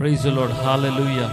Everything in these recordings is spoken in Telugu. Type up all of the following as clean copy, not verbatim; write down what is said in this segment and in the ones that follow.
ప్రైజ్ ది లార్డ్, హల్లెలూయా.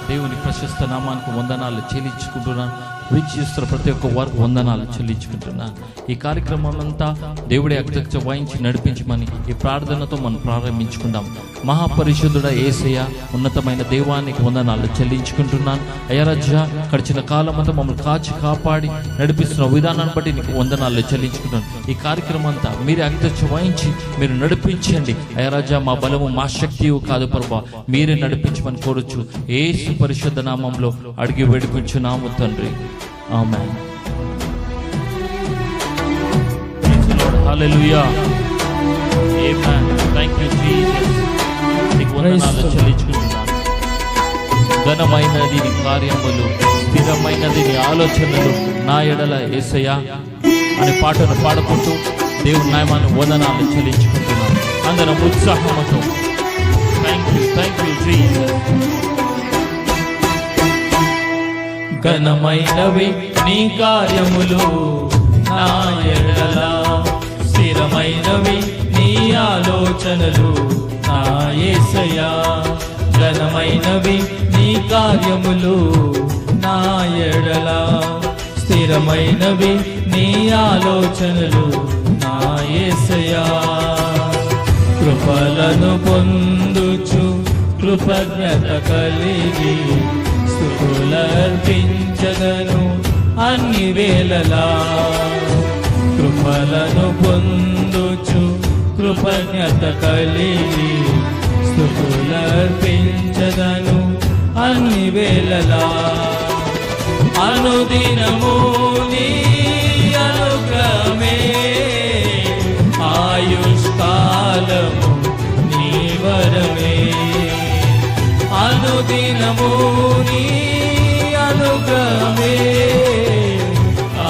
దేవుని ప్రశస్త నామానికి వందనాలు చెల్లించుకుంటున్నాను. వీక్షిస్తున్న ప్రతి ఒక్క వారికి వందనాలు చెల్లించుకుంటున్నాను. ఈ కార్యక్రమం అంతా దేవుడి అధ్యక్షత వహించి నడిపించమని ఈ ప్రార్థనతో మనం ప్రారంభించుకుందాం. మహాపరిశుద్ధుడ యేసయ్య, ఉన్నతమైన దేవానికి వందనాలు చెల్లించుకుంటున్నాను. అయ్యరాజా, గడిచిన కాలం అంతా మమ్మల్ని కాచి కాపాడి నడిపిస్తున్న విధానాన్ని బట్టి నీకు వందనాలు చెల్లించుకుంటున్నాను. ఈ కార్యక్రమం అంతా మీరే అధ్యక్షత వహించి మీరు నడిపించండి. అయ్యరాజా, మా బలము మా శక్తి కాదు ప్రభువా, మీరే నడిపించమని కోరుచు యేసు పరిశుద్ధ నామంలో అడిగి వేడుకుంటున్నాము తండ్రి, ఆమేన్. హల్లెలూయా, ఆమేన్. Thank you Jesus. నీకు వందనాలు చెల్లించుకుంటున్నాను. ఘనమైనది నీ కార్యములు, స్థిరమైనది నీ ఆలోచనలు నా ఎడల యేసయ్యా అనే పాటను పాడుకుంటూ దేవుని నామాన్ని వందనాలు చెల్లించుకుంటున్నాను అందరం ఉత్సాహంతో. Thank you Jesus. ఘనమైనవి నీ కార్యములు నా ఎడల, స్థిరమైనవి నీ ఆలోచనలు నా యేసయ్యా. ఘనమైనవి నీ కార్యములు నా ఎడల, స్థిరమైనవి నీ ఆలోచనలు నా యేసయ్యా. కృపలను పొందుచు కృతజ్ఞత కలిగి స్తుతులర్పించదను అన్ని వేళలా. కృపలను పొందుచు కృతజ్ఞత కలిగి స్తుతులర్పించదను అన్ని వేళలా. అనుదినము నీ అనుగ్రహమే, ఆయుష్కాలము నీ వరమే. అనుదినము నీ అనుగ్రహమే,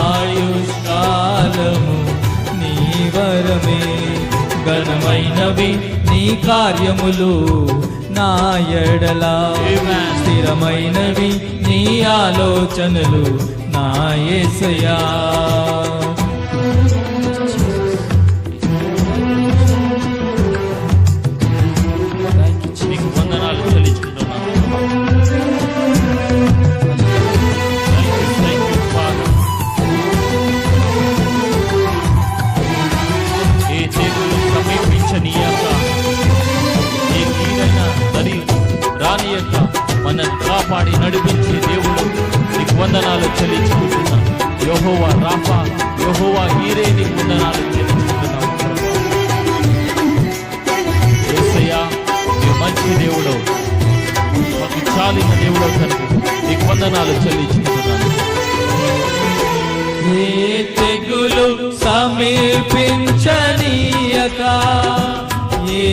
ఆయుష్కాలము నీ వరమే. ఘనమైనవి నీ కార్యములు నా ఎడల, స్థిరమైనవి నీ ఆలోచనలు నా యేసయ్యా. మనల్ని కాపాడి నడిపించే దేవుడు నీకు వందనాలు చెల్లించుకుంటున్నాను. యెహోవా రాఫా, యెహోవా హీరే, నీకు వందనాలు చెల్లించుకుంటున్నాను. యేసయ్యా, నీవు మంచి దేవుడు, మాకు చాలిన దేవుడు కనుక నీకు వందనాలు చెల్లించుకుంటున్నాను. ఏ తెగులు సమీపించనీయక, ఏ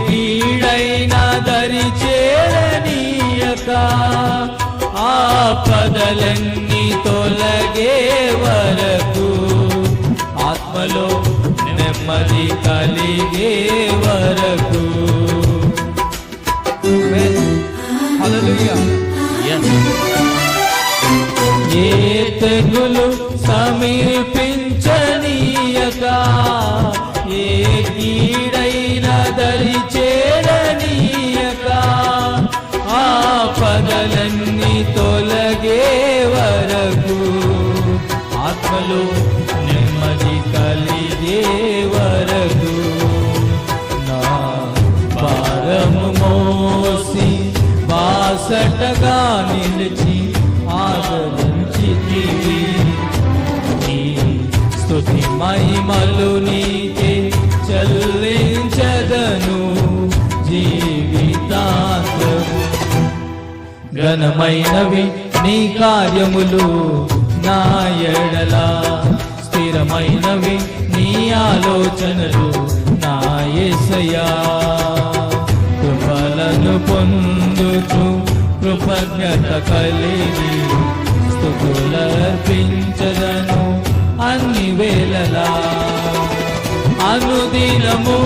కీడైనా దరి చేరనీయక, ఆపదలన్నీ తొలగే వరకు, ఆత్మలో నెమ్మది కలిగే వరకు. హల్లెలూయా. ఏ తెగులు సమీపించనీయక, ఏ కీడైన దరి చేరనీయక, ఆపదలన్నీ తొలగే వరకు, ఆత్మలో నెమ్మది కలిగే వరకు. నా భారము మోసి బాసటగా నిలిచి ఆదరించితివి, నీ స్తుతి మహిమలు నీకే చెల్లించదను జీవితాంతము. ఘనమైనవి నీ కార్యములు నా ఎడల, స్థిరమైనవి నీ ఆలోచనలు నా యేసయ్యా. కృపలను పొందుచు కృతజ్ఞత కలిగి స్తుతులర్పించదను అన్ని వేళలా. అనుదినము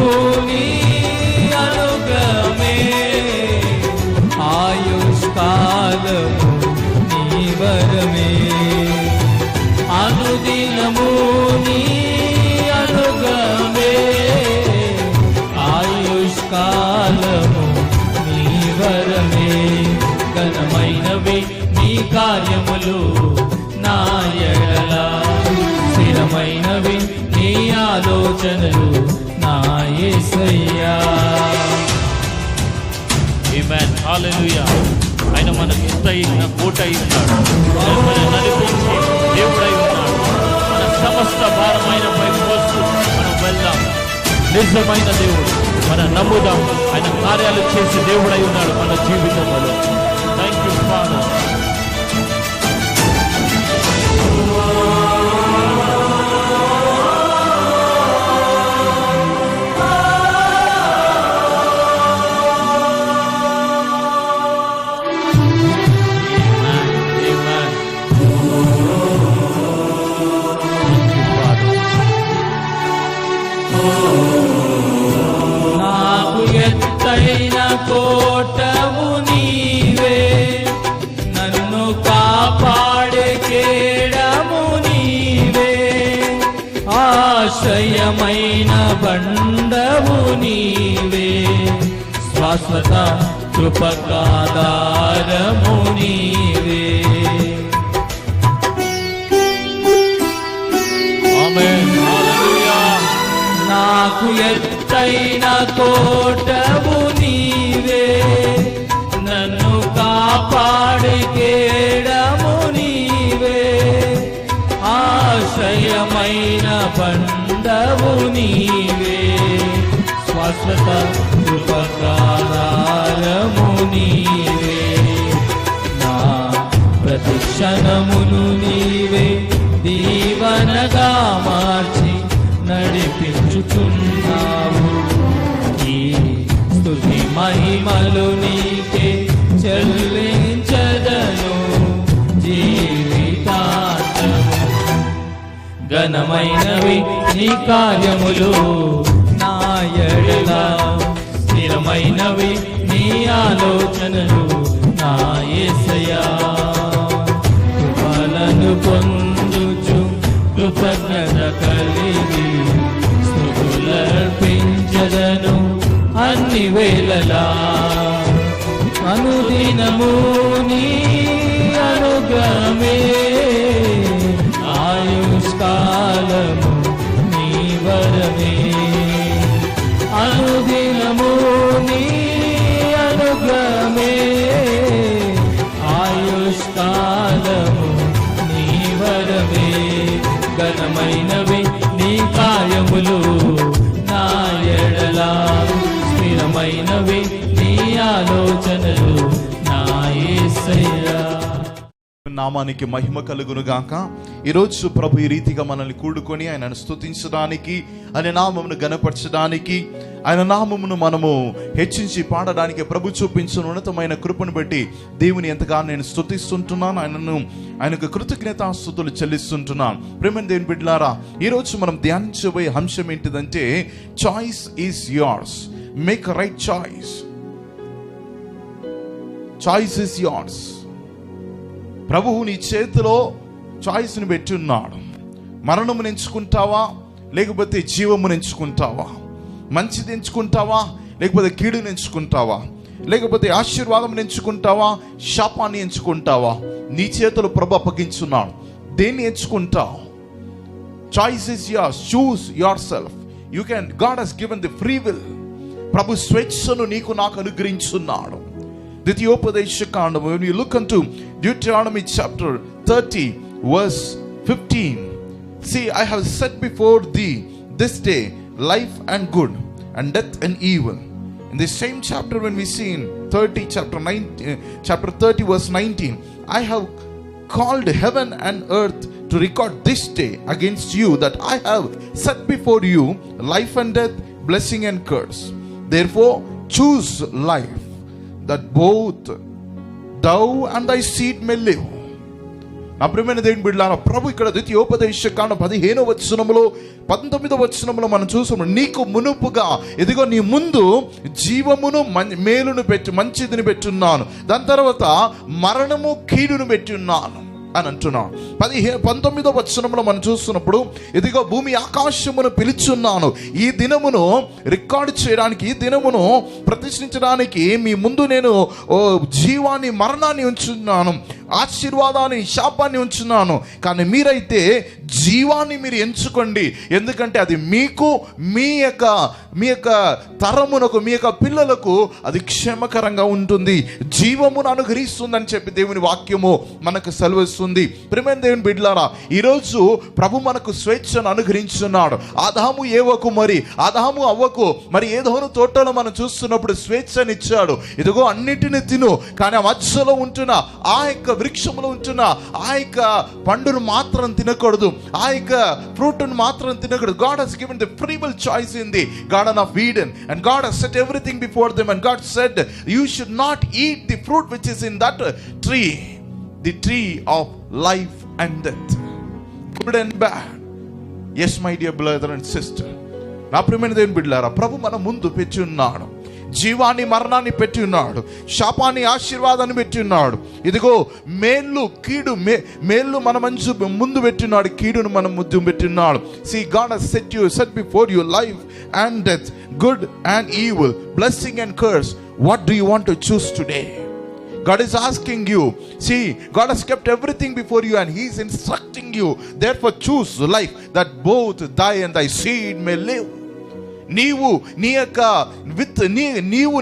నీ అనుగ్రహమే, ఆయుష్కాలము నీ వరమే. అనుదినము నీ అనుగ్రహమే, ఆయుష్కాలము నీ వరమే. కార్యములు నా ఎడల స్థిరమైనవి నీ ఆలోచనలు నా యేసయ్యా. ఆమేన్, హల్లెలూయా. ఆయన మనకు ఎత్తైన కోటై ఉన్నాడు, మనల్ని నడిపించే దేవుడై ఉన్నాడు. మన సమస్త భారమైనపై మోస్తూ మనం వెళ్దాం. నిజమైన దేవుడు, మనం నమ్ముదాం. ఆయన కార్యాలు చేసే దేవుడై ఉన్నాడు మన జీవితంలో. Thank you father. నాకు ఎత్తైన కోటవు నీవే, నన్ను కాపాడే కేడము నీవే, ఆశ్రయమైన బండవు నీవే, శాశ్వత కృపకాధారము నీవే. ఆమేన్, హల్లెలూయా. నాకు ఎత్తైన కోటవు నీవే, నన్ను కాపాడే కేడము నీవే, ఆశ్రయమైన బండవు నీవే, శాశ్వత కృపకాధారము నీవే. నా ప్రతి క్షణమును నీవే దీవనగా మార్చి నడిపించుచున్నావు. ఈ స్తుతి మహిమలు నీకే చెల్లించదను జీవితాంతము. ఘనమైనవి నీ కార్యములు నా ఎడల, స్థిరమైనవి నీ ఆలోచనలు నా యేసయ్యా. కృపలను పొందుచు కృతజ్ఞత కలిగి స్తుతులర్పించదను అన్ని వేళలా. అనుదినము నీ అనుగ్రహమే, ఆయుష్కాలము నీ వరమే. అనుదినము నీ అనుగ్రహమే, ఆయుష్కాలము నీ వరమే. ఘనమైనవి నీ కార్యములు నా ఎడల, స్థిరమైనవి నీ ఆలోచనలు నా యేసయ్యా. నామానికి మహిమ కలుగును గాక. ఈరోజు ప్రభు ఈ రీతిగా మనల్ని కూడుకొని ఆయనను స్తుతించడానికి, ఆయన నామమును గణపరచడానికి, ఆయన నామమును మనము హెచ్చించి పాడడానికి ప్రభు చూపించిన ఉన్నతమైన కృపను బట్టి దేవుని ఎంతగానో నేను స్తుతిస్తుంటున్నాను. ఆయనకు కృతజ్ఞతాస్తుతులు చెల్లిస్తుంటున్నాను. ప్రేమ దేవుని బిడ్డలారా, ఈరోజు మనం ధ్యానించబోయే అంశం ఏంటిదంటే choice is yours, make a right choice. Choice is yours. ప్రభువు నీ చేతిలో చాయిస్ని పెట్టి ఉన్నాడు. మరణమును ఎంచుకుంటావా, లేకపోతే జీవమును ఎంచుకుంటావా? మంచిది ఎంచుకుంటావా, లేకపోతే కీడుని ఎంచుకుంటావా? లేకపోతే ఆశీర్వాదం ఎంచుకుంటావా, శాపాన్ని ఎంచుకుంటావా? నీ చేతులు ప్రభు అప్పగించున్నాడు. దేన్ని ఎంచుకుంటావు? Choice is yours. Choose yourself. You can. God has given the free will. ప్రభు స్వేచ్ఛను నీకు నాకు అనుగ్రహించున్నాడు. Dithyopadeshakandam, when you look unto Deuteronomy chapter 30 verse 15, see, I have set before thee this day life and good, and death and evil. In the same chapter, when we see in chapter 30 verse 19, I have called heaven and earth to record this day against you, that I have set before you life and death, blessing and curse. Therefore choose life, that both thou and thy seed may live. నా ప్రియమైన దేవుని బిడ్డలారా, ప్రభు ఇక్కడ ద్వితీయోపదేశకాండం 15వ వచనములో 19వ వచనములో మనం చూసాము, నీకు మునుపుగా ఇదిగో నీ ముందు జీవమును మేలును పెట్టి మంచిదిని పెట్టున్నాను, దాని తర్వాత మరణము కీడును పెట్టి ఉన్నాను అని అంటున్నాను. 19వ వచనంలో మనం చూస్తున్నప్పుడు, ఇదిగో భూమి ఆకాశమును పిలుచున్నాను, ఈ దినమును రికార్డు చేయడానికి, ఈ దినమును ప్రతిష్ఠించడానికి మీ ముందు నేను జీవాన్ని మరణాన్ని ఉంచున్నాను, ఆశీర్వాదాన్ని, శాపాన్ని ఉంచున్నాను, కానీ మీరైతే జీవాన్ని మీరు ఎంచుకోండి. ఎందుకంటే అది మీకు, మీ యొక్క తరమునకు, మీ యొక్క పిల్లలకు అది క్షేమకరంగా ఉంటుంది, జీవమును అనుగ్రహిస్తుందని చెప్పి దేవుని వాక్యము మనకు సెలవిస్తుంది. ప్రియమైన దేవుని బిడ్డలారా, ఈరోజు ప్రభు మనకు స్వేచ్ఛను అనుగ్రహించున్నాడు. ఆదాము అవ్వకు మరి ఏదోను తోటలో మనం చూస్తున్నప్పుడు స్వేచ్ఛనిచ్చాడు. ఇదిగో అన్నిటిని తిను, కానీ ఆ మధ్యలో ఉంటున్న ఆ యొక్క వృక్షంలో ఉంటున్న ఆ యొక్క పండును మాత్రం తినకూడదు, ఆ యొక్క ఫ్రూట్ను మాత్రం తినకూడదు. God has given the free will choice in the Garden of Eden, and God has set everything before them, and God said, you should not eat the fruit which is in that tree, the tree of life and death, good and bad. Yes, my dear brother and sister, నా ప్రియమైన దేవుని బిడ్డలారా, ప్రభు మన ముందు పెట్టి ఉన్నాడు. జీవాన్ని, మరణాన్ని పెట్టి ఉన్నాడు, శాపాన్ని, ఆశీర్వాదాన్ని పెట్టి ఉన్నాడు. ఇదిగో మేలు, కీడు, మేలు మన ముందు పెట్టినాడు, కీడును మన ముందు పెట్టినాడు. See, God has set before you life and death, good and evil, blessing and curse. What do you want to choose today? God is asking you. See, God has kept everything before you and He is instructing you. Therefore choose life, that both thy and thy seed may live. నీవు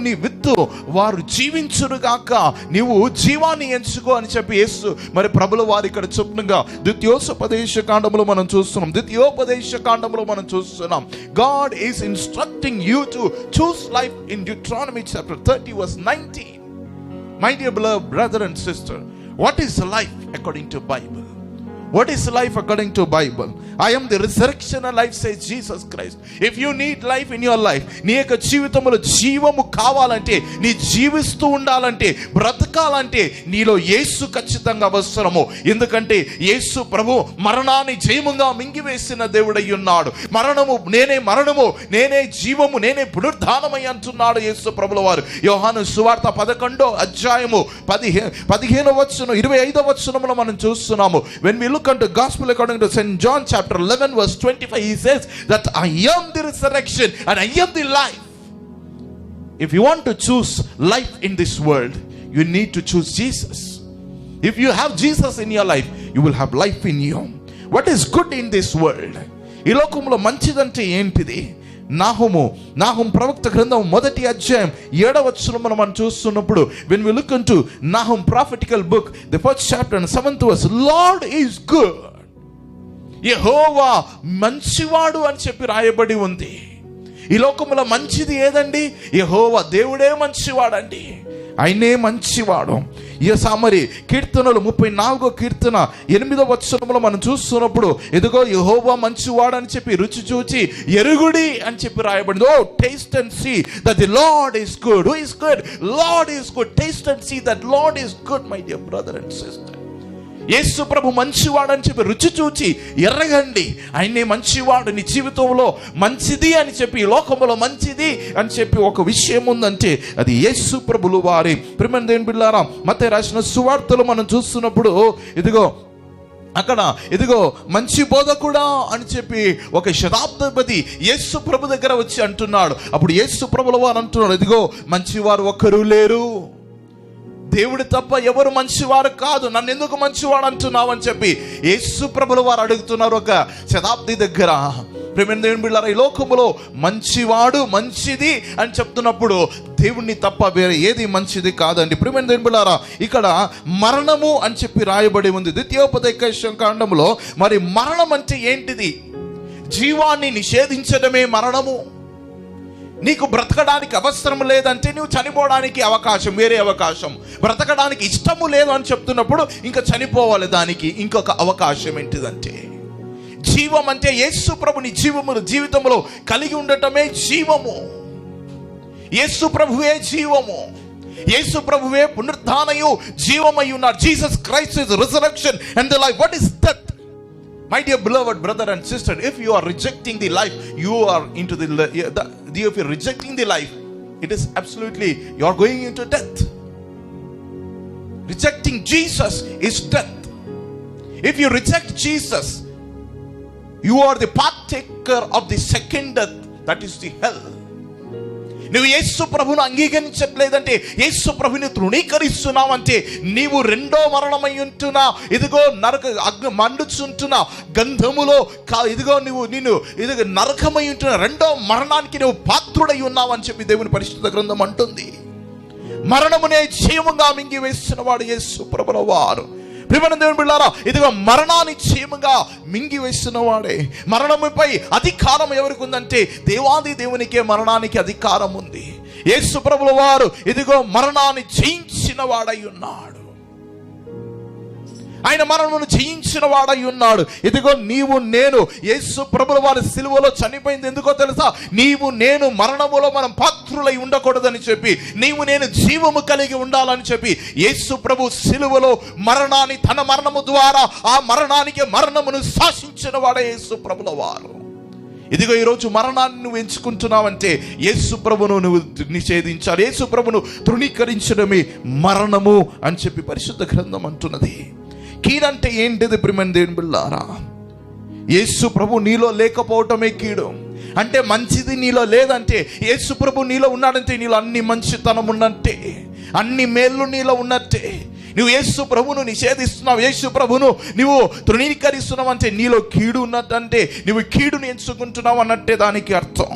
నీ విత్తు వారు జీవించునుగాక, నీవు జీవాన్ని ఎంచుకో అని చెప్పి యేసు మరి ప్రభుల వారు ఇక్కడ చెప్తున్నగా ద్వితీయోపదేశ కాండములో మనం చూస్తున్నాం. God is instructing you to choose life in Deuteronomy chapter 30 verse 19. My dear beloved brother and sister, what is life according to Bible? What is life according to Bible? I am the resurrection and life, says Jesus Christ. If you need life in your life, నీ యొక్క జీవితంలో జీవము కావాలంటే, నీ జీవిస్తూ ఉండాలంటే, బ్రతకాలంటే నీలో యేసు ఖచ్చితంగా అవసరము. ఎందుకంటే యేసు ప్రభు మరణాన్ని జయముగా మింగివేసిన దేవుడై ఉన్నాడు. మరణము నేనే జీవము, నేనే పునరుద్ధానమై అంటున్నాడు యేసు ప్రభుల వారు. యోహాను సువార్త 11వ అధ్యాయము 15వ వచనం 25వ వచనములో మనం చూస్తున్నాము. When we look unto gospel according to St. John chapter 11 verse 25, he says that I am the resurrection and I am the life. If you want to choose life in this world, you need to choose Jesus. If you have Jesus in your life, you will have life in you. What is good in this world? ఈ లోకంలో మంచిదంటే ఏంటిది? నాహుం ప్రవక్త గ్రంథం 1వ అధ్యాయం 7వ వచనం మనం చూస్తున్నప్పుడు, when we look into Nahum prophetical book, the 1st chapter and 7th verse, Lord is good, యెహోవా మంచివాడు అని చెప్పి రాయబడి ఉంది. ఈ లోకంలో మంచిది ఏదండి? యెహోవా దేవుడే మంచివాడండి, ఆయనే మంచివాడు. మరి కీర్తనలు 34వ కీర్తన 8వ వచనంలో మనం చూస్తున్నప్పుడు, ఎదుగో యెహోవా మంచివాడు అని చెప్పి రుచి చూచి ఎరుగుడి అని చెప్పి రాయబడింది. O taste and see that the Lord is good. Who is good? Lord is good. Taste and see that Lord is good, my dear brother and sister. యేసు ప్రభు మంచివాడు అని చెప్పి రుచి చూచి ఎరగండి, ఆయనే మంచివాడు. నీ జీవితంలో మంచిది అని చెప్పి, ఈ లోకంలో మంచిది అని చెప్పి ఒక విషయం ఉందంటే అది యేసు ప్రభులు వారి. ప్రియమైన దేవుని బిడ్డలారా, మత్తయి రాసిన సువార్తలో మనం చూస్తున్నప్పుడు ఇదిగో మంచి బోధకుడా అని చెప్పి ఒక శతాబ్దపతి యేసు ప్రభు దగ్గర వచ్చి అంటున్నాడు. అప్పుడు యేసు ప్రభుల వారు అంటున్నాడు, ఇదిగో మంచివారు ఒక్కరు లేరు, దేవుడు తప్ప ఎవరు మంచివారు కాదు, నన్ను ఎందుకు మంచివాడు అంటున్నావు అని చెప్పి యేసు ప్రభుల వారు అడుగుతున్నారు ఒక శతాబ్ది దగ్గర. ప్రియమైన దేవుని బిడ్డలారా, ఈ లోకములో మంచివాడు మంచిది అని చెప్తున్నప్పుడు దేవుణ్ణి తప్ప వేరే ఏది మంచిది కాదండి. ప్రియమైన దేవుని బిడ్డలారా, ఇక్కడ మరణము అని చెప్పి రాయబడి ఉంది ద్వితీయోపదేశ కాండములో. మరి మరణం అంటే ఏంటిది? జీవాన్ని నిషేధించడమే మరణము. నీకు బ్రతకడానికి అవసరం లేదంటే నువ్వు చనిపోవడానికి అవకాశం, వేరే అవకాశం. బ్రతకడానికి ఇష్టము లేదు అని చెప్తున్నప్పుడు ఇంకా చనిపోవాలి, దానికి ఇంకొక అవకాశం ఏంటిదంటే జీవం. అంటే యేసు ప్రభు నీ జీవితంలో కలిగి ఉండటమే జీవము. యేసు ప్రభువే జీవము, యేసు ప్రభువే పునరుద్ధానయు జీవమై ఉన్నారు. Jesus Christ is resurrection and the life. What is death? My dear beloved brother and sister, if you are rejecting the life, you are into if you are rejecting the life, it is absolutely, you are going into death. Rejecting Jesus is death. If you reject Jesus, you are the partaker of the second death, that is the hell. నువ్వు యేసు ప్రభును అంగీకరించట్లేదంటే, యేసు ప్రభుని తృణీకరిస్తున్నావు అంటే నీవు రెండో మరణమై ఉంటున్నా, ఇదిగో నరక మండుచుంటున్నా గంధములో ఇదిగో ఇదిగో నరకమై ఉంటున్న రెండో మరణానికి నువ్వు పాత్రుడై ఉన్నావు అని చెప్పి దేవుని పరిశుద్ధ గ్రంథం అంటుంది. మరణమునే జీవముగా మింగి వేస్తున్న వాడు యేసు ప్రభుల వారు. ప్రియమైన దేవుని బిడ్డలారా, ఇదిగో మరణాన్ని క్షేమంగా మింగి వేస్తున్న వాడే. మరణముపై అధికారం ఎవరికి ఉందంటే దేవాది దేవునికే మరణానికి అధికారం ఉంది. యేసు ప్రభుల వారు ఇదిగో మరణాన్ని జయించిన వాడై ఉన్నాడు. ఆయన మరణమును జయించిన వాడై ఉన్నాడు. ఇదిగో నీవు నేను యేసు ప్రభుల వారి సిలువలో చనిపోయింది ఎందుకో తెలుసా? నీవు నేను మరణములో మనం పాత్రులై ఉండకూడదని చెప్పి, నీవు నేను జీవము కలిగి ఉండాలని చెప్పి యేసు ప్రభు సిలువలో మరణాన్ని తన మరణము ద్వారా ఆ మరణానికి మరణమును శాసించిన వాడే యేసు ప్రభుల వారు. ఇదిగో ఈరోజు మరణాన్ని నువ్వు ఎంచుకుంటున్నావంటే యేసు ప్రభును నువ్వు నిషేధించాలి. యేసు ప్రభును తృణీకరించడమే మరణము అని చెప్పి పరిశుద్ధ గ్రంథం అంటున్నది. కీడంటే ఏంటిది ప్రియమైన దేవుని బిడ్డలారా? యేసు ప్రభు నీలో లేకపోవటమే కీడు. అంటే మంచిది నీలో లేదంటే, యేసు ప్రభు నీలో ఉన్నాడంటే నీలో అన్ని మంచితనం ఉన్నట్టే, అన్ని మేళ్ళు నీలో ఉన్నట్టే. నువ్వు యేసు ప్రభును నిషేధిస్తున్నావు, యేసు ప్రభును నువ్వు తృణీకరిస్తున్నావు అంటే నీలో కీడు ఉన్నట్టంటే నువ్వు కీడుని ఎంచుకుంటున్నావు అన్నట్టే దానికి అర్థం.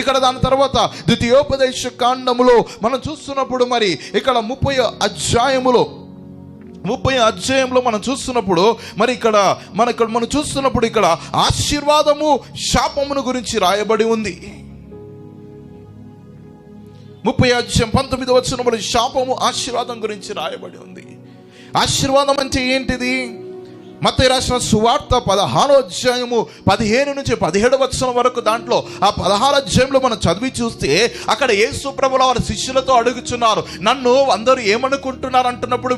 ఇక్కడ దాని తర్వాత ద్వితీయోపదేశ కాండములో మనం చూస్తున్నప్పుడు మరి ఇక్కడ 30వ అధ్యాయంలో మనం చూస్తున్నప్పుడు మరి ఇక్కడ మనం చూస్తున్నప్పుడు ఇక్కడ ఆశీర్వాదము శాపమును గురించి రాయబడి ఉంది. 30వ అధ్యాయం 19వ వచనంలో శాపము ఆశీర్వాదం గురించి రాయబడి ఉంది. ఆశీర్వాదం అంటే ఏంటిది? మత్తయి రాసిన సువార్త 16వ అధ్యాయము 15 నుంచి 17వ వచనం వరకు, దాంట్లో ఆ 16వ అధ్యాయంలో మనం చదివి చూస్తే అక్కడ యేసు ప్రభుల వారి శిష్యులతో అడుగుచున్నారు, నన్ను అందరూ ఏమనుకుంటున్నారు అంటున్నప్పుడు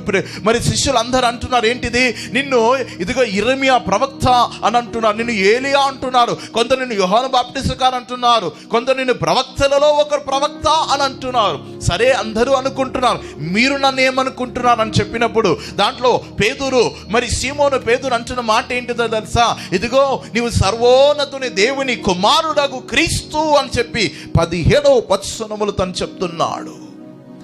మరి శిష్యులు అందరూ అంటున్నారు ఏంటిది? నిన్ను ఇదిగో ఇర్మియా ప్రవక్త అని అంటున్నారు, నిన్ను ఏలియా అంటున్నారు, కొందరు నిన్ను యోహాను బాప్టిస్ట్ అంటున్నారు, కొందరు నిన్ను ప్రవక్తలలో ఒకరు ప్రవక్త అని అంటున్నారు. సరే, అందరూ అనుకుంటున్నారు, మీరు నన్ను ఏమనుకుంటున్నారు అని చెప్పినప్పుడు దాంట్లో పేతురు మరి సీమోను పేతురు అంటున్న మాట ఏంటిదో తెలుసా? ఇదిగో నీవు సర్వోన్నతుని దేవుని కుమారుడగు క్రీస్తు అని చెప్పి 17వ వచనములు తను చెప్తున్నాడు.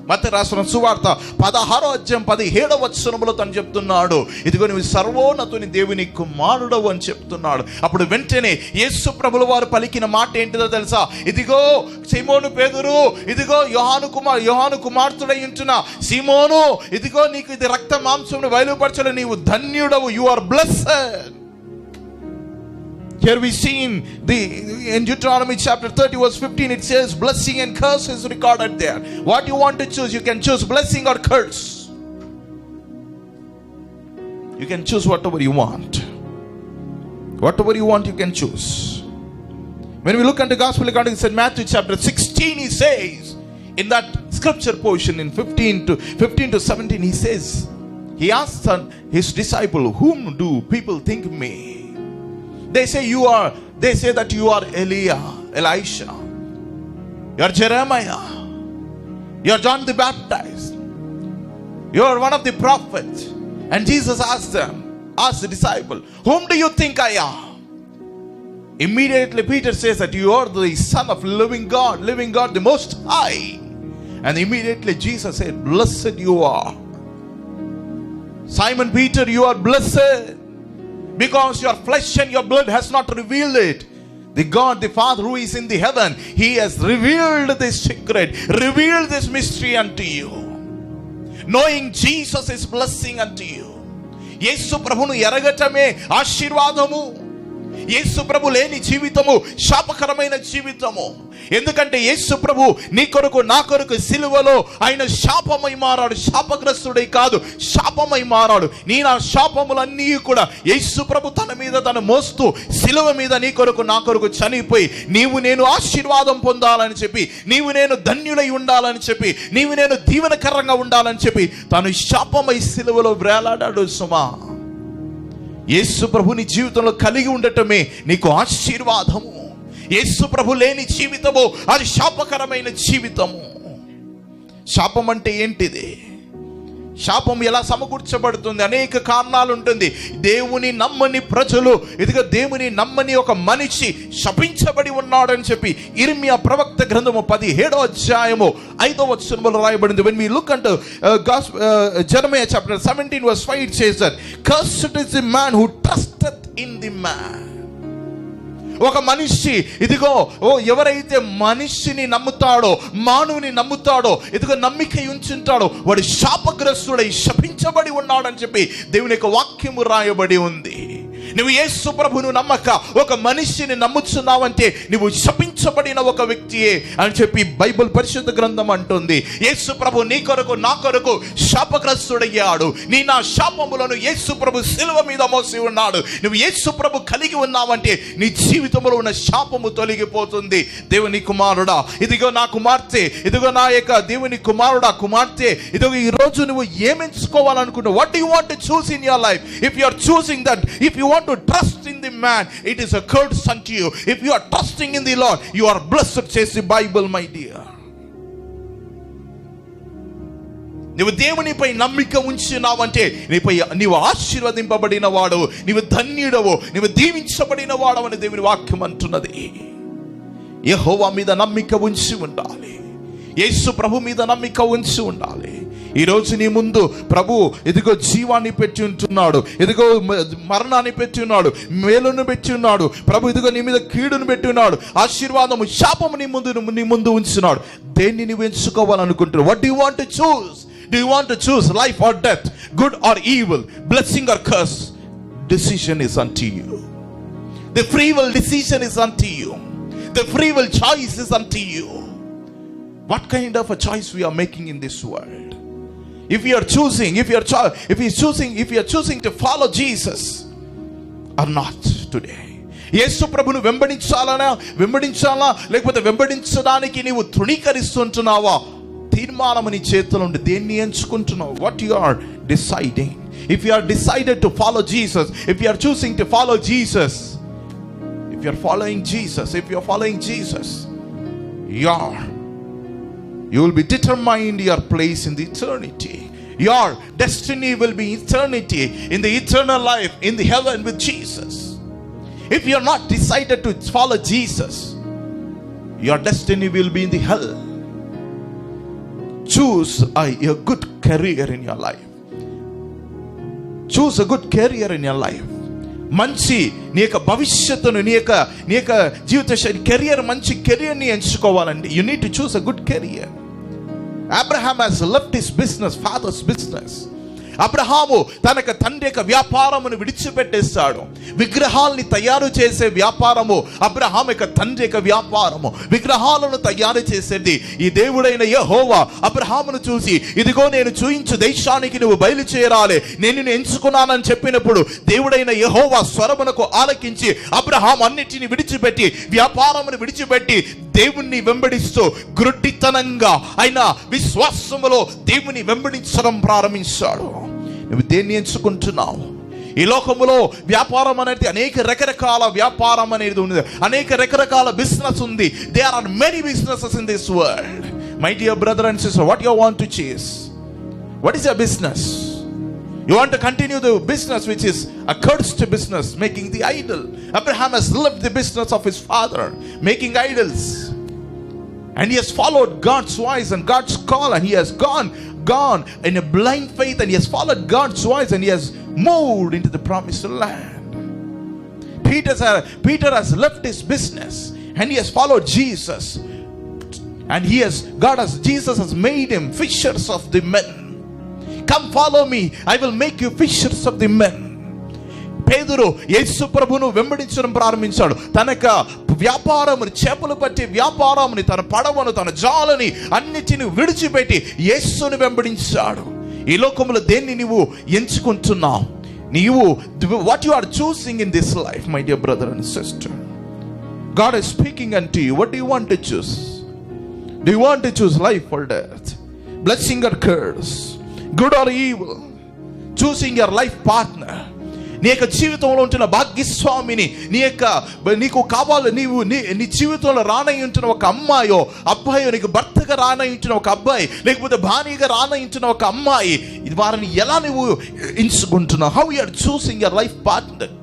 మత్తయి రాసిన సువార్త 16వ అధ్యాయం 17వ వచనములో తను చెప్తున్నాడు, ఇదిగో నువ్వు సర్వోన్నతుని దేవుని కుమారుడవు అని చెప్తున్నాడు. అప్పుడు వెంటనే యేసు ప్రభుల వారు పలికిన మాట ఏంటిదో తెలుసా? ఇదిగో సీమోను పేతురు, ఇదిగో యోహాను కుమార్తెడై ఉంటున్న సీమోను, ఇదిగో నీకు ఇది రక్త మాంసమును బయలుపరచలే, నీవు ధన్యుడవు, you are blessed. Here we see in Deuteronomy chapter 30 verse 15 it says blessing and curse is recorded there. What you want to choose, you can choose blessing or curse. You can choose whatever you want. Whatever you want you can choose. When we look at the gospel according to Matthew chapter 16, he says in that scripture portion in 15 to 17 he says, he asked his disciple, whom do people think me? They say that you are Elisha, you are Jeremiah, you are John the Baptist, you are one of the prophets. And Jesus asked the disciple, whom do you think I am? Immediately Peter says that you are the son of living God, the most high. And immediately Jesus said, blessed you are, Simon Peter, you are blessed, because your flesh and your blood has not revealed it. The God, the Father who is in the heaven, he has revealed this secret, revealed this mystery unto you. Knowing Jesus is blessing unto you. యేసు ప్రభును ఎరగటమే ఆశీర్వాదము. యేసు ప్రభు లేని జీవితము శాపకరమైన జీవితము. ఎందుకంటే యేసు ప్రభు నీ కొరకు నా కొరకు సిలువలో ఆయన శాపమై మారాడు. శాపగ్రస్తుడై కాదు, శాపమై మారాడు. నీ నా శాపములన్నీ కూడా యేసు ప్రభు తన మీద తను మోస్తూ సిలువ మీద నీ కొరకు నా కొరకు చనిపోయి నీవు నేను ఆశీర్వాదం పొందాలని చెప్పి, నీవు నేను ధన్యులై ఉండాలని చెప్పి, నీవు నేను దీవెనకరంగా ఉండాలని చెప్పి తను శాపమై సిలువలో వేలాడాడు. సుమా, యేసు ప్రభుని జీవితంలో కలిగి ఉండటమే నీకు ఆశీర్వాదము. యేసు ప్రభు లేని జీవితము అది శాపకరమైన జీవితము. శాపం అంటే ఏంటిది? శాపం ఎలా సమకూర్చబడుతుంది? అనేక కారణాలు ఉంటుంది. దేవుని నమ్మని ప్రజలు, ఇదిగో దేవుని నమ్మని ఒక మనిషి శపించబడి ఉన్నాడని చెప్పి ఇర్మియా ప్రవక్త గ్రంథము 17వ అధ్యాయము 5వ వచనంలో రాయబడింది. When we look at Jeremiah chapter 17 verse 5, it says that cursed is the man who trusteth in the man. ఒక మనిషి, ఇదిగో ఎవరైతే మనిషిని నమ్ముతాడో, మానవుని నమ్ముతాడో, ఇదిగో నమ్మిక ఉంచుంటాడో, వాడు శాపగ్రస్తుడై శపించబడి ఉన్నాడని చెప్పి దేవుని యొక్క వాక్యము రాయబడి ఉంది. నువ్వు యేసు ప్రభువును నమ్మక ఒక మనిషిని నమ్ముచున్నావంటే నువ్వు శపించబడిన ఒక వ్యక్తియే అని చెప్పి బైబిల్ పరిశుద్ధ గ్రంథం అంటుంది. యేసు ప్రభు నీ కొరకు నా కొరకు శాపగ్రస్తుడయ్యాడు. నా శాపములను యేసు ప్రభు శిలువ మీద మోసి ఉన్నాడు. నువ్వు యేసు ప్రభు కలిగి ఉన్నావంటే నీ జీవితంలో ఉన్న శాపము తొలగిపోతుంది. దేవుని కుమారుడా, ఇదిగో నా కుమార్తె, ఇదిగో నా యొక్క దేవుని కుమారుడా, కుమార్తె, ఇదిగో ఈ రోజు నువ్వు ఏమెంచుకోవాలనుకుంటావు? What do you want to choose in your life? If you are choosing that, if you want to trust in the man, it is a curse unto you. If you are trusting in the Lord, you are blessed, says the Bible, my dear. నీవు దేవునిపై నమ్మిక ఉంచినావంటే నీవు ఆశీర్వదింపబడిన వాడు, నీవు ధన్యుడవు, నీవు దీవించబడిన వాడు అని దేవుని వాక్యం అంటున్నది. యెహోవా మీద నమ్మిక ఉంచి ఉండాలి. యేసు ప్రభు మీద నమ్మిక ఉంచి ఉండాలి. ఈరోజు నీ ముందు ప్రభు ఇదిగో జీవాన్ని పెట్టి ఉంటున్నాడు, ఇదిగో మరణాన్ని పెట్టి ఉన్నాడు, మేలును పెట్టి ఉన్నాడు. ప్రభు ఇదిగో నీ మీద కీడును పెట్టి ఉన్నాడు, ఆశీర్వాదము శాపము నీ ముందు ఉంచున్నాడు. దేన్ని నువ్వు ఎంచుకోవాలనుకుంటున్నావు? What do you want to choose? Do you want to choose life or death, good or evil, blessing or curse? Decision is unto you. The free will decision is unto you. The free will choice is unto you. What kind of a choice we are making in this world? If you are choosing, if you are choosing to follow Jesus or not today. యేసు ప్రభును వెంబడించాలా లేకపోతే వెంబడించడానికి నీవు తృణీకరిస్తుంటున్నావా? తీర్మానం నీ చేతిలో ఉంది. దేన్ని ఎంచుకుంటున్నావు? What you are deciding? If you are decided to follow Jesus, if you are choosing to follow Jesus, if you are following Jesus, you will be determined your place in the eternity. Your destiny will be eternity, in the eternal life, in the heaven with Jesus. If you are not decided to follow Jesus, your destiny will be in the hell. Choose a good career in your life. Choose a good career in your life. మంచి నీ యొక్క భవిష్యత్తును, నీ యొక్క జీవిత శైలి కెరియర్, మంచి కెరియర్ని ఎంచుకోవాలండి. You need to choose a good career. Abraham has left his business, father's business. Abraham తనకు తండ్రి యొక్క వ్యాపారమును విడిచిపెట్టేస్తాడు. విగ్రహాల్ని తయారు చేసే వ్యాపారము అబ్రహాం యొక్క తండ్రి యొక్క వ్యాపారము. విగ్రహాలను తయారు చేసేది ఈ దేవుడైన యెహోవా అబ్రహామును చూసి, ఇదిగో నేను చూయించు దేశానికి నువ్వు బయలుచేరాలి, నేను నిన్ను ఎంచుకున్నానని చెప్పినప్పుడు దేవుడైన యెహోవా స్వరమునకు ఆలకించి అబ్రహాం అన్నిటిని విడిచిపెట్టి, వ్యాపారమును విడిచిపెట్టి దేవుణ్ణి వెంబడిస్తూ గ్రుడ్డితనంగా ఆయన విశ్వాసములో దేవుని వెంబడించడం ప్రారంభించాడు. నువ్వు దేన్ని ఎంచుకుంటున్నావు? ఈ లోకములో వ్యాపారం అనేది అనేక రకరకాల వ్యాపారం అనేది ఉంది, అనేక రకరకాల బిజినెస్ ఉంది. There are many businesses in this world. My dear brother and sister, what you want to chase? What is your business? You want to continue the business which is a cursed business, making the idol. Abraham has left the business of his father, making idols, and he has followed God's voice and God's call, and he has gone in a blind faith, and he has followed God's voice, and he has moved into the promised land. Peter has left his business and he has followed Jesus, and Jesus has made him fishers of the men. Come follow me, I will make you fishers of the men. పేతురు యేసు ప్రభువును వెంబడించడం ప్రారంభించాడు. తనక వ్యాపారముని, చేపలు పట్టే వ్యాపారముని, తన పడవను, తన జాలని అన్నిటిని విడిచిపెట్టి యేసుని వెంబడించాడు. ఈ లోకములో దేన్ని నీవు ఎంచుకుంటున్నావు? what you are choosing in this life, my dear brother and sister. God is speaking unto you. What do you want to choose? Do you want to choose life or death, blessing or curse, good or evil? Choosing your life partner. నీ యొక్క జీవితంలో ఉంటున్న భాగ్యస్వామిని, నీకు కావాలి, నీ జీవితంలో రానయ్యుంటున్న ఒక అమ్మాయో అబ్బాయో, నీకు భర్తగా రానయ్యుంటున్న ఒక అబ్బాయి, లేకపోతే భార్యగా రానయ్యుంటున్న ఒక అమ్మాయి, వారిని ఎలా నువ్వు ఎంచుకుంటున్నావు? How you are choosing your life partner?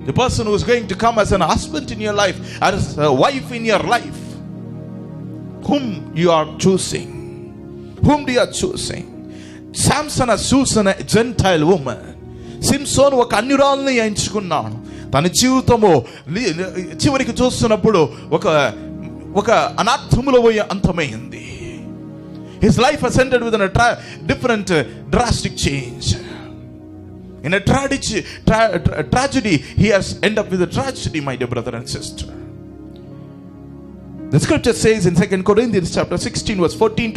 The person who is going to come as an husband in your life, as a wife in your life, whom you are choosing? Whom do you are choosing? Samson has chosen a Gentile woman. సింసోను ఒక అన్యురాల్ని ఎంచుకున్నాడు. తన జీవితము చివరికి చూస్తున్నప్పుడు ఒక అనార్థములో పోయి అంతమైంది. His life has ended with a different drastic change. In a tragedy, he has ended up with a tragedy, my dear brother and sister. The scripture says in 2 Corinthians chapter 16 verse 14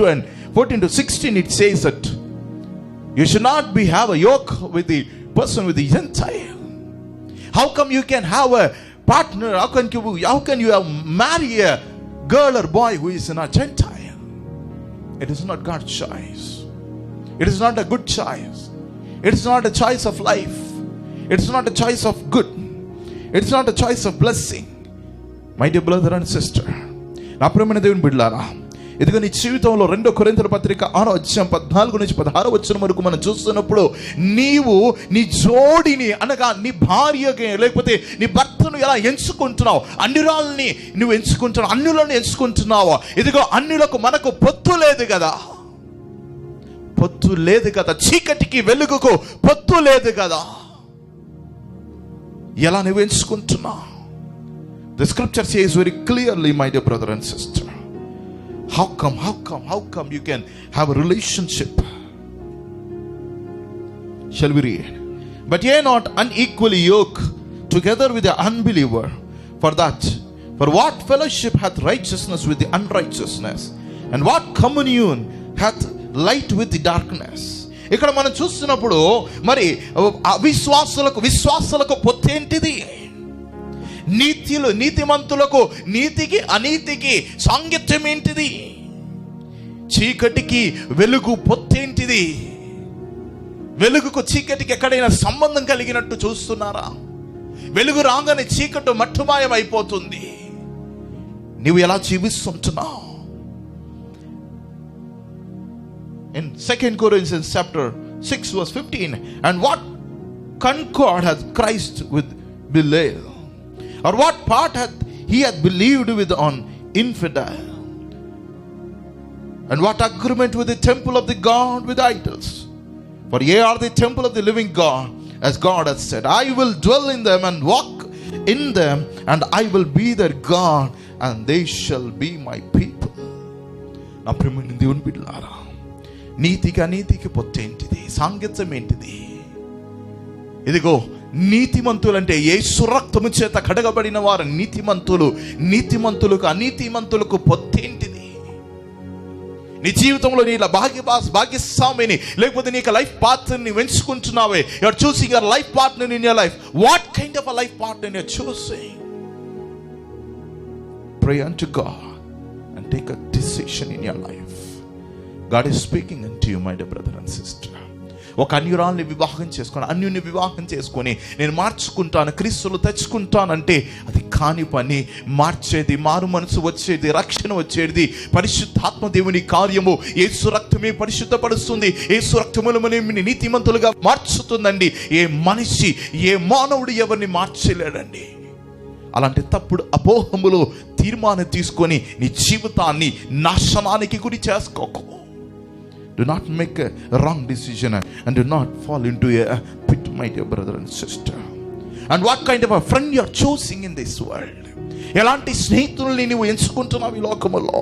to 16, it says that you should not have a yoke with the person with the Gentile. How come you can have a partner? How can you marry a girl or boy who is not Gentile? It is not God's choice. It is not a good choice. It is not a choice of life. It is not a choice of good. It is not a choice of blessing. My dear brother and sister, నా ప్రియమైన దేవుని బిడ్డలారా, ఇదిగో నీ జీవితంలో 2 కొరింథీయుల పత్రిక 6:14-16 వరకు మనం చూస్తున్నప్పుడు, నీవు నీ జోడిని అనగా నీ భార్యకి లేకపోతే నీ భర్తను ఎలా ఎంచుకుంటున్నావు? అన్యురాల్ని నువ్వు ఎంచుకుంటున్నావు, అన్యులను ఎంచుకుంటున్నావు. ఇదిగో అన్యులకు మనకు పొత్తు లేదు కదా, పొత్తు లేదు కదా, చీకటికి వెలుగుకు పొత్తు లేదు కదా. ఎలా నువ్వు ఎంచుకుంటున్నావు? The scripture says very clearly, my dear brother and sister, how come you can have a relationship? Shall we read? But ye not unequally yoke together with the unbeliever. For what fellowship hath righteousness with the unrighteousness? And what communion hath light with the darkness? ఇక్కడ మనం చూస్తున్నప్పుడు మరి విశ్వాసులకు పొత్తేంటిది? నీతిమంతులకు నీతికి అనీతికి సాంగత్యం ఏంటిది? చీకటికి వెలుగు పొత్తేంటిది? వెలుగుకు చీకటికి ఎక్కడైనా సంబంధం కలిగినట్టు చూస్తున్నారా? వెలుగు రాగానే చీకటి మట్టుమాయం అయిపోతుంది. నీవు ఎలా జీవిస్తుంటున్నావు? In 2 Corinthians chapter 6 verse 15, and what concord hath Christ with Belial? Or what part he hath believed with on infidel? And what agreement with the temple of the God with idols? For ye are the temple of the living God, as God hath said, I will dwell in them and walk in them, and I will be their God, and they shall be my people. నా ప్రియమైన దేవుని బిడ్డలారా, నీతికి అనీతికి పొత్తేంటిది? సాంగత్యం ఏంటిది? ఇదిగో నీతిమంతులంటే యేసు రక్తము చేత కడగబడిన వారు నీతిమంతులు. నీతిమంతులకు అనీతిమంతులకు పొత్తేంటిది? నీ జీవితంలో నీ భాగ్యస్వామిని లేకపోతే నీకు లైఫ్ పార్ట్నర్ని ఎంచుకుంటున్నావే, you are choosing your life partner in your life. What kind of a life partner you are choosing? Pray unto God and take a decision in your life. God is speaking unto you, my dear brother and sister. ఒక అన్యురాల్ని వివాహం చేసుకొని నేను మార్చుకుంటాను, క్రీస్తులు తెచ్చుకుంటానంటే అది కాని పని. మార్చేది, మారు మనసు వచ్చేది, రక్షణ వచ్చేది పరిశుద్ధాత్మ దేవుని కార్యము. యేసు రక్తమే పరిశుద్ధపరుస్తుంది. యేసు రక్తములో నీతిమంతులుగా మార్చుతుందండి. ఏ మనిషి, ఏ మానవుడు ఎవరిని మార్చలేడండి. అలాంటి తప్పుడు అపోహములు తీర్మానం తీసుకొని నీ జీవితాన్ని నాశనానికి గురి చేసుకోకు. Do not make a wrong decision and do not fall into a pit, my dear brother and sister. And what kind of a friend you are choosing in this world? ఎలాంటి స్నేహితుల్ని నువ్వు ఎంచుకుంటున్నావు ఈ లోకములో?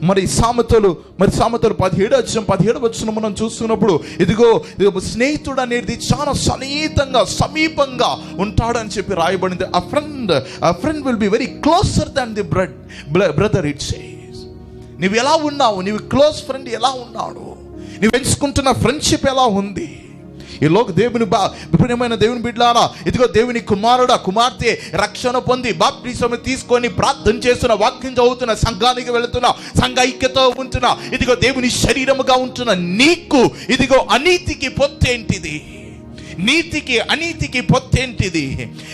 మరి సామెతలు 17 మనం చూస్తున్నప్పుడు, ఇదిగో స్నేహితుడు అనేది చాలా సమీపంగా ఉంటాడని చెప్పి రాయబడింది. a friend will be very closer than the brother, it says. నువ్వు ఎలా ఉన్నావు? నీవు క్లోజ్ ఫ్రెండ్ ఎలా ఉన్నాడు? నువ్వు ఎంచుకుంటున్న ఫ్రెండ్షిప్ ఎలా ఉంది? ఈ లోక ప్రియమైన దేవుని బిడ్డలారా, ఇదిగో దేవుని కుమార్తె రక్షణ పొంది బాప్టిజం తీసుకొని ప్రార్థన చేస్తున్న, వాక్యం చదువుతున్న, సంఘానికి వెళుతున్న, సంఘ ఐక్యతో ఉంటున్న, ఇదిగో దేవుని శరీరముగా ఉంటున్న నీకు ఇదిగో అనీతికి పొత్తేంటిది? నీతికి అనీతికి పొత్తేంటిది?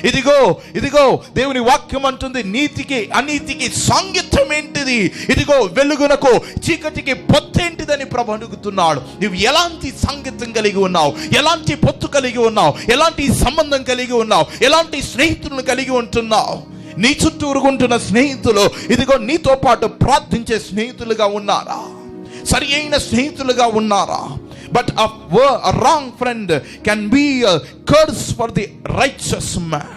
ఇదిగో ఇదిగో దేవుని వాక్యం అంటుంది, నీతికి అనీతికి సాంగత్యం ఏంటిది? ఇదిగో వెలుగునకు చీకటికి పొత్తేంటిదని ప్రభు అడుగుతున్నాడు. నువ్వు ఎలాంటి సాంగత్యం కలిగి ఉన్నావు? ఎలాంటి పొత్తు కలిగి ఉన్నావు? ఎలాంటి సంబంధం కలిగి ఉన్నావు? ఎలాంటి స్నేహితులను కలిగి ఉంటున్నావు? నీ చుట్టూ ఉరుగుంటున్న స్నేహితులు ఇదిగో నీతో పాటు ప్రార్థించే స్నేహితులుగా ఉన్నారా? సరి అయిన స్నేహితులుగా ఉన్నారా? But a wrong friend can be a curse for the righteous man.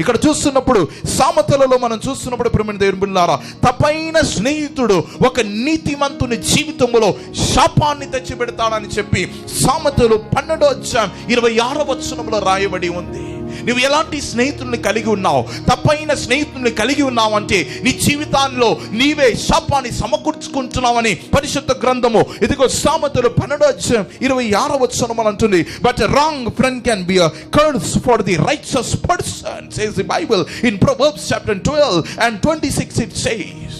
ఇక్కడ చూస్తున్నప్పుడు సామెతలలో మనం చూస్తున్నప్పుడు ప్రియమైన దేవుని బిడ్డలారా, తప్పైన స్నేహితుడు ఒక నీతిమంతుని జీవితంలో శాపాన్ని తెచ్చిపెడతాడని చెప్పి సామెతలు 12:26 రాయబడి ఉంది. నువ్వు ఎలాంటి స్నేహితుల్ని కలిగి ఉన్నావు? తప్పైన స్నేహితుల్ని కలిగి ఉన్నావు అంటే నీ జీవితాల్లో నీవే శాపాన్ని సమకూర్చుకుంటున్నావని పరిశుద్ధ గ్రంథము ఇదిగో సామెతలు 12:26 అంటుంది. But wrong friend can be a curse for the righteous person, says the Bible in Proverbs chapter 12:26. It says,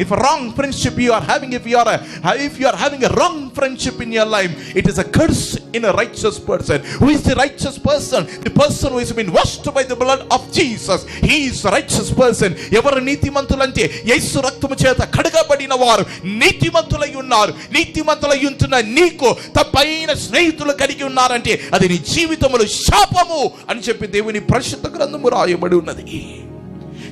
if a wrong friendship you are having, if you are having a wrong friendship in your life, it is a curse in a righteous person. Who is the righteous person? The person who has been washed by the blood of Jesus. He is a righteous person. ఎవరు నీతిమంతులంటే యేసు రక్తము చేత కడగబడిన వారు నీతిమంతులై ఉన్నారు. నీతిమంతులై ఉంటున్న నీకు తప్పైన స్నేహితులు కలిగి ఉన్నారంటే అది నీ జీవితంలో శాపము అని చెప్పి దేవుని పరిశుద్ధ గ్రంథము రాయబడి ఉన్నది.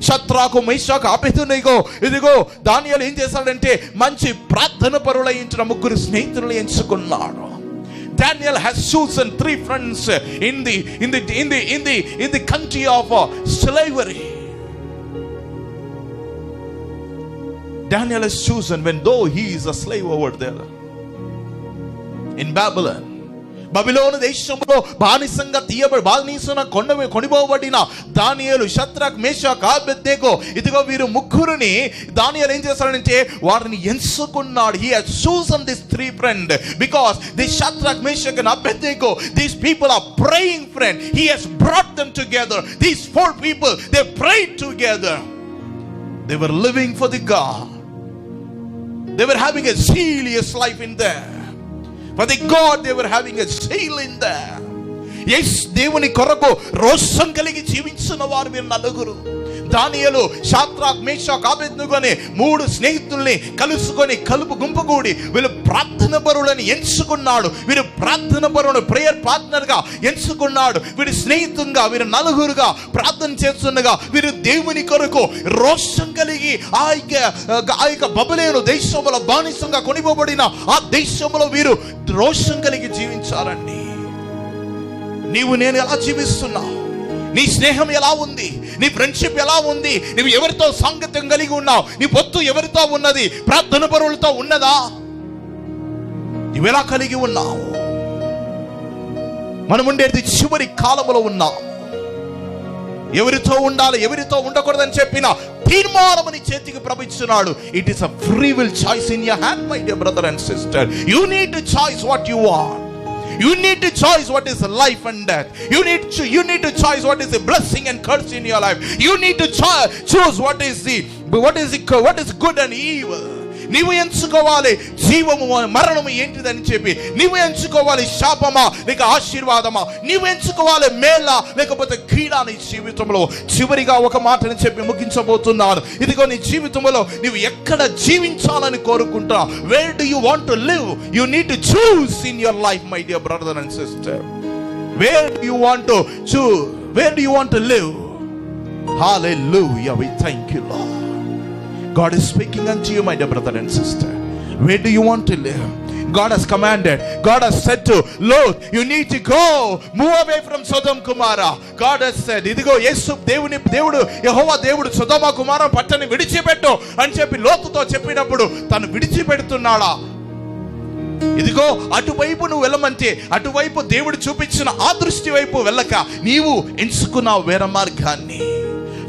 శత్రాకు మేషాకు అబేద్నెగో ఇదిగో దానియేలు ఏం చేశాడంటే మంచి ప్రార్థన పరులై ఉంటున్న 3 స్నేహితులను ఎంచుకున్నాడు. Daniel has chosen 3 friends in the country of slavery. Daniel has chosen, when though he is a slave over there in Babylon, Babylon దేశంలో బానిసంగా కొనిపోబడిన దానియేలు, షద్రక్, మేషాక్, అబేద్నెగో ఇదిగో వీరు 3 దానియేలు ఏం చేశాడంటే వారిని ఎంచుకున్నాడు. He has chosen these 3 friends because this Shadrach, Meshach and Abednego, these people are praying friends. He has brought them together. These 4 people, they prayed together. They were living for the God. They were having a serious life in there. For the God, they were having a zeal in there. Yes, దేవుని కొరకు రోషం కలిగి జీవించిన వారు వీరు 4. దానియేలు, షద్రక్, మేషాక్, అబేద్నెగో అనే 3 స్నేహితుల్ని కలుసుకొని గుంపుగూడి వీళ్ళు ప్రార్థన పరులని ఎంచుకున్నాడు. వీరు ప్రార్థన పరులను ప్రేయర్ పార్ట్నర్ గా ఎంచుకున్నాడు. వీరి స్నేహితులుగా వీరు 4గా ప్రార్థన చేస్తుండగా వీరు దేవుని కొరకు రోషం కలిగి ఆ యొక్క బబిలోను దేశంలో బానిసంగా కొనిపోబడిన ఆ దేశంలో వీరు రోషం కలిగి జీవించాలండి. నీవు నేను ఎలా జీవిస్తున్నావు? నీ స్నేహం ఎలా ఉంది? నీ ఫ్రెండ్షిప్ ఎలా ఉంది? నువ్వు ఎవరితో సాంగత్యం కలిగి ఉన్నావు? నీ పొత్తు ఎవరితో ఉన్నది? ప్రార్థన పరులతో ఉన్నదా? నువ్వెలా కలిగి ఉన్నావు? మనం ఉండేది చివరి కాలంలో ఉన్నాం. ఎవరితో ఉండాలి ఎవరితో ఉండకూడదని చెప్పిన తీర్మానం నీ చేతికి ప్రభుత్తున్నాడు. It is a free will choice in your hand, my dear brother and sister. You need to choice what you want. You need to choose what is life and death. You need to choose what is a blessing and curse in your life. You need to choose what is good and evil. నీవు ఎంచుకోవాలి జీవము మరణము ఏంటిదని చెప్పి. నీవు ఎంచుకోవాలి శాపమా లేక ఆశీర్వాదమా. నీవు ఎంచుకోవాలి మేలా లేకపోతే కీడా నీ జీవితంలో. చివరిగా ఒక మాటని చెప్పి ముగించబోతున్నాను. ఇదిగో నీ జీవితంలో నీవు ఎక్కడ జీవించాలని కోరుకుంటున్నా? Where do you want to live? You need to choose in your life, my dear brother and sister. Where do you want to choose? Where do you want to live? Hallelujah. We thank you, Lord. God is speaking unto you, my dear brother and sister. Where do you want to live? God has commanded. God has said to Lot, you need to go, move away from Sodom Gomorrah. God has said, ఇదిగో యేసు దేవుడు యెహోవా దేవుడు సొదొమ కుమార పట్టణాన్ని విడిచిపెట్టు అని చెప్పి లోతుతో చెప్పినప్పుడు తను విడిచిపెడుతున్నాడా? ఇదిగో అటువైపు నువ్వు వెళ్ళమంటే అటువైపు దేవుడు చూపించిన ఆ దృష్టి వైపు వెళ్ళక నీవు ఎంచుకున్నావు వేరే మార్గాన్ని.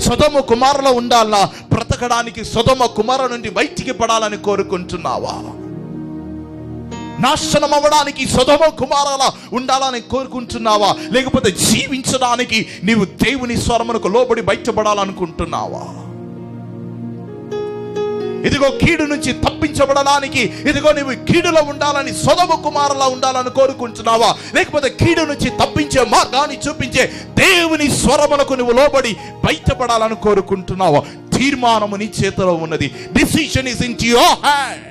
సొదొమ కుమారులో ఉండాలా? బ్రతకడానికి సొదొమ కుమార నుండి బయటికి పడాలని కోరుకుంటున్నావా? నాశనం అవ్వడానికి సొదొమ కుమారులా ఉండాలని కోరుకుంటున్నావా? లేకపోతే జీవించడానికి నీవు దేవుని స్వరమునకు లోబడి బయటపడాలనుకుంటున్నావా? ఇదిగో కీడు నుంచి తప్పించబడడానికి, ఇదిగో నీవు కీడులో ఉండాలని, సొదొమ కుమారులా ఉండాలని కోరుకుంటున్నావా? లేకపోతే కీడు నుంచి తప్పించే మార్గాన్ని చూపించే దేవుని స్వరములకు నువ్వు లోబడి బయటపడాలని కోరుకుంటున్నావా? తీర్మానము నీ చేతిలో ఉన్నది. Decision is in your hand.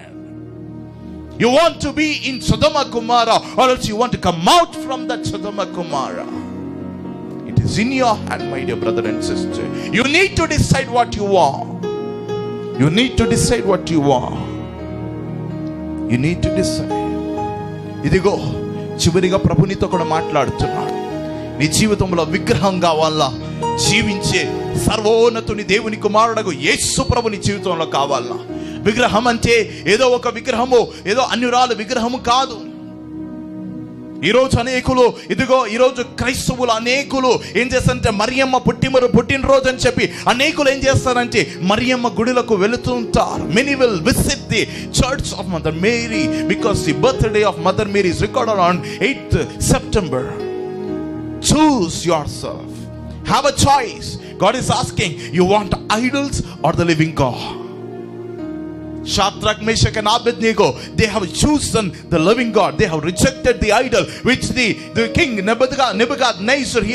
You want to be in Sodoma Gomorrah, or else you want to come out from that Sodoma Gomorrah. It is in your hand, my dear brother and sister. You need to decide what you want. You need to decide what you want. You need to decide. ఇదిగో చివరిగా ప్రభు నీతో కూడా మాట్లాడుతున్నాడు. నీ జీవితంలో విగ్రహం కావాలా? జీవించే సర్వోన్నతుని దేవుని కుమారుడగు యేసు ప్రభు నీ జీవితంలో కావాలా? విగ్రహం అంటే ఏదో ఒక విగ్రహము, ఏదో అన్యురాలు విగ్రహము కాదు. ఈరోజు అనేకులు, ఇదిగో ఈరోజు క్రైస్తవులు అనేకులు ఏం చేస్తారంటే మరియమ్మ పుట్టినరోజు అని చెప్పి అనేకులు ఏం చేస్తారంటే Mariyamma గుడిలకు వెళుతుంటారు. Many will visit the church of Mother Mary because the birthday of Mother Mary is recorded on 8th September. Choose yourself. Have a choice. God is asking, you want idols or the living God? Shadrach, Meshach and Abednego, they have chosen the living God. They have rejected the idol which the king Nebuchadnezzar he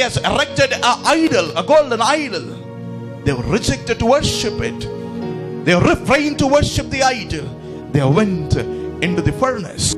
has erected an idol, a golden idol. They have rejected to worship it. They have refrained to worship the idol. They went into the furnace.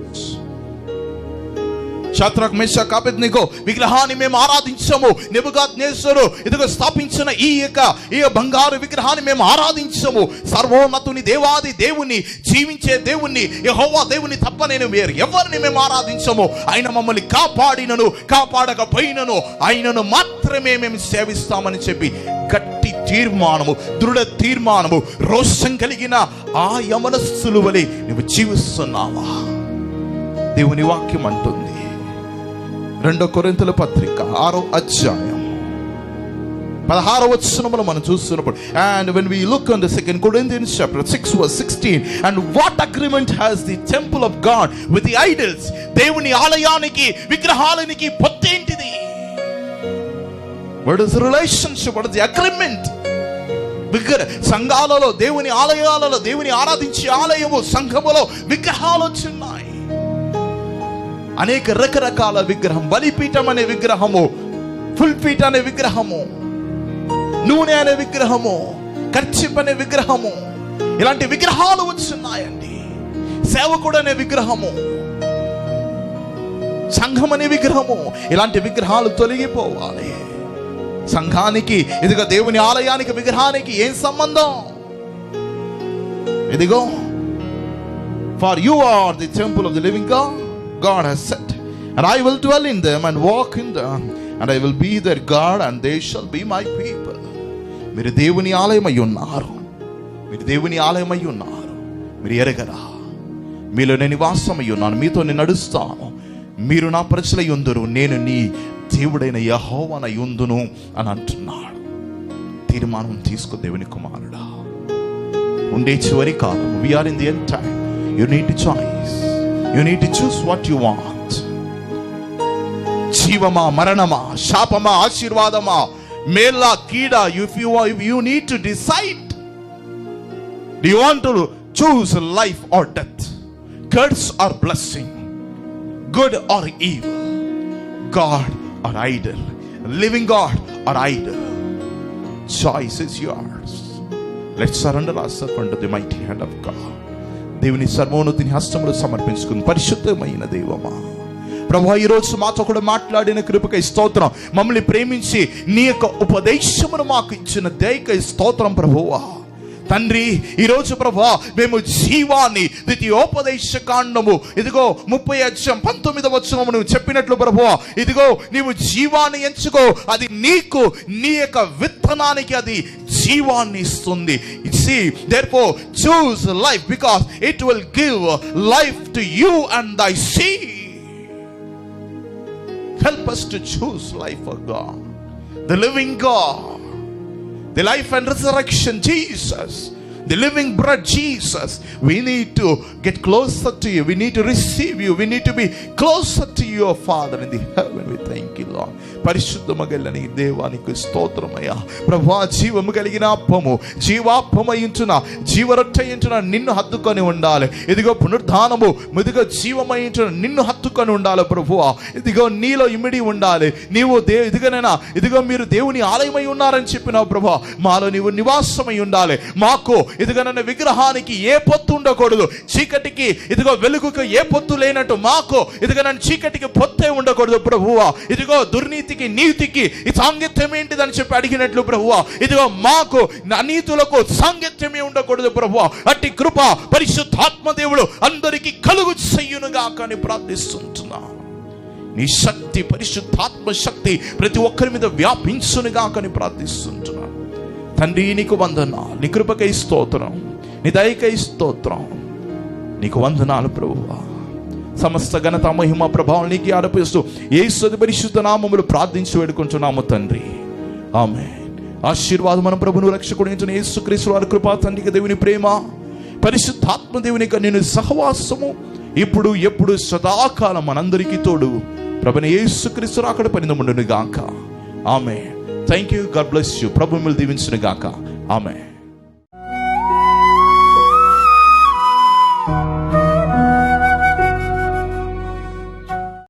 Shadrach, Meshach, Abednego విగ్రహాన్ని మేము ఆరాధించము. నెబుకద్నెజరు ఇదిగో స్థాపించిన ఈ బంగారు విగ్రహాన్ని మేము ఆరాధించము. సర్వోన్నతుని దేవాది దేవుని, జీవించే దేవుణ్ణి, యెహోవా దేవుని తప్ప నేను వేరు ఎవరిని మేము ఆరాధించము. ఆయన మమ్మల్ని కాపాడినను కాపాడకపోయినను ఆయనను మాత్రమే మేము సేవిస్తామని చెప్పి గట్టి తీర్మానము, దృఢ తీర్మానము, రోషం కలిగిన ఆ యమనస్తుల వలె నువ్వు జీవిస్తున్నావా? దేవుని వాక్యం అంటుంది 2 కొరింథీయుల పత్రిక 6వ అధ్యాయం 16వ వచనములో మనం చూస్తున్నప్పుడు, and when we look on the 2 Corinthians chapter 6 verse 16, and what agreement has the temple of God with the idols? దేవుని ఆలయానికి విగ్రహాలనికి పొత్తేంటిది? What is the relationship? What is the agreement? సంఘాలలో, దేవుని ఆలయాలలో, దేవుని ఆరాధించే ఆలయము సంఘములో విగ్రహాలు ఉన్నాయి. అనేక రకరకాల విగ్రహం, బలిపీఠం అనే విగ్రహము, ఫుల్పీఠ అనే విగ్రహము, నూనె అనే విగ్రహము, కర్చిప్ అనే విగ్రహము, ఇలాంటి విగ్రహాలు వచ్చున్నాయండి. సేవకుడు అనే విగ్రహము, సంఘం అనే విగ్రహము, ఇలాంటి విగ్రహాలు తొలగిపోవాలి. సంఘానికి, ఇదిగో దేవుని ఆలయానికి విగ్రహానికి ఏం సంబంధం? ఇదిగో, for you are the temple of the living God has said, and I will dwell in them and walk in them, and I will be their God and they shall be my people. మీరు దేవుని ఆలయమై ఉన్నారు, మీరు దేవుని ఆలయమై ఉన్నారు, మీరు ఎరగరా? మీలో నేను నివాసమై ఉన్నాను, మీతో నేను నడుస్తాను, మీరు నా ప్రజలై ఉందురు, నేను నీ దేవుడైన యెహోవానై ఉందును అని అంటున్నాడు. తీర్మానం తీసుకో దేవుని కుమారుడా. ఉండే చివరి కాలం, we are in the end time. You need to choice. You need to choose what you want. జీవమా, మరణమా, శాపమా, ఆశీర్వాదమా, మేలా, కీడా? If you need to decide. Do you want to choose life or death, curse or blessing, good or evil, God or idol, living God or idol? Choice is yours. Let's surrender ourselves under the mighty hand of God. దేవుని సర్వోన్నతిని హస్తములు సమర్పించుకుని, పరిశుద్ధమైన దైవమా ప్రభువా, ఈరోజు మాతో కూడా మాట్లాడిన కృపకై స్తోత్రం. మమ్మల్ని ప్రేమించి నీ యొక్క ఉపదేశమును మాకు ఇచ్చిన దయకై స్తోత్రం ప్రభువా. తండ్రి, ఈరోజు ప్రభువా మేము జీవాన్ని, ద్వితీయోపదేశ కాండము ఇదిగో 30 అధ్యాయం 19వ వచనము నువ్వు చెప్పినట్లు ప్రభువా, ఇదిగో నీవు జీవాన్ని ఎంచుకో, అది నీకు నీ యొక్క విత్తనానికి అది జీవాన్ని ఇస్తుంది. See, therefore choose life because it will give life to you and thy seed. Help us to choose life for God, the living God, the life and resurrection Jesus, the living bread Jesus. We need to get closer to you. We need to receive you. We need to be closer to you, Father, in the heaven. We thank you, Lord. పరిశుద్ధము కలిగిన ఈ దేవానికి స్తోత్రమయ్యా. ప్రభువా, జీవము కలిగిన అప్పము, జీవాత్మమయుంచున, జీవరొట్టయుంచున నిన్ను హత్తుకొని ఉండాలి. ఇదిగో పునరుద్ధానము, ఇదిగో జీవమయుంచున నిన్ను హత్తుకొని ఉండాలి ప్రభువా. ఇదిగో నీలో ఇమిడి ఉండాలి. నీవు ఇదిగోనైనా ఇదిగో మీరు దేవుని ఆలయమై ఉన్నారని చెప్పినావు ప్రభువా. మాలో నీవు నివాసమై ఉండాలి. మాకు ఇదిగోనైనా విగ్రహానికి ఏ పొత్తు ఉండకూడదు. చీకటికి ఇదిగో వెలుగుకు ఏ పొత్తు లేనట్టు మాకు ఇదిగోనైనా చీకటికి పొత్తే ఉండకూడదు ప్రభువా. ఇదిగో దుర్నీతికి నీతికి ఈ సాంగత్యం ఏంటిదని చెప్పి అడిగినట్లు ప్రభువా, ఇదిగో మాకు అనీతులకు సాంగత్యమే ఉండకూడదు ప్రభువా. అట్టి కృప పరిశుద్ధాత్మ దేవుడు అందరికీ కలుగు చెయ్యునుగా కానీ ప్రార్థిస్తుంటున్నా. నీ శక్తి, పరిశుద్ధాత్మ శక్తి ప్రతి ఒక్కరి మీద వ్యాపించునుగా కానీ ప్రార్థిస్తుంటున్నా. తండ్రి, నీకు వందనాలు. నీ కృపకై స్తోత్రం, నీ దయకై స్తోత్రం. నీకు వందనాలు ప్రభువా. సమస్త ఘనత, మహిమ, ప్రభావం నీకు ఆరోపిస్తూ యేసు పరిశుద్ధ నామములో ప్రార్థించి వేడుకుంటున్నాము తండ్రి. ఆమేన్. ఆశీర్వాదం మన ప్రభువును రక్షకుడైన యేసుక్రీస్తు వారి కృప, తండ్రికి దేవుని ప్రేమ, పరిశుద్ధాత్మ దేవుని నేను సహవాసము ఇప్పుడు ఎప్పుడు సదాకాలం మనందరికీ తోడు ప్రభుని యేసుక్రీస్తు రాకడ పనిందుండును గాక. ఆమేన్. Thank you. God bless you. ప్రభు మిమ్మల్ని దీవించును గాక. ఆమేన్.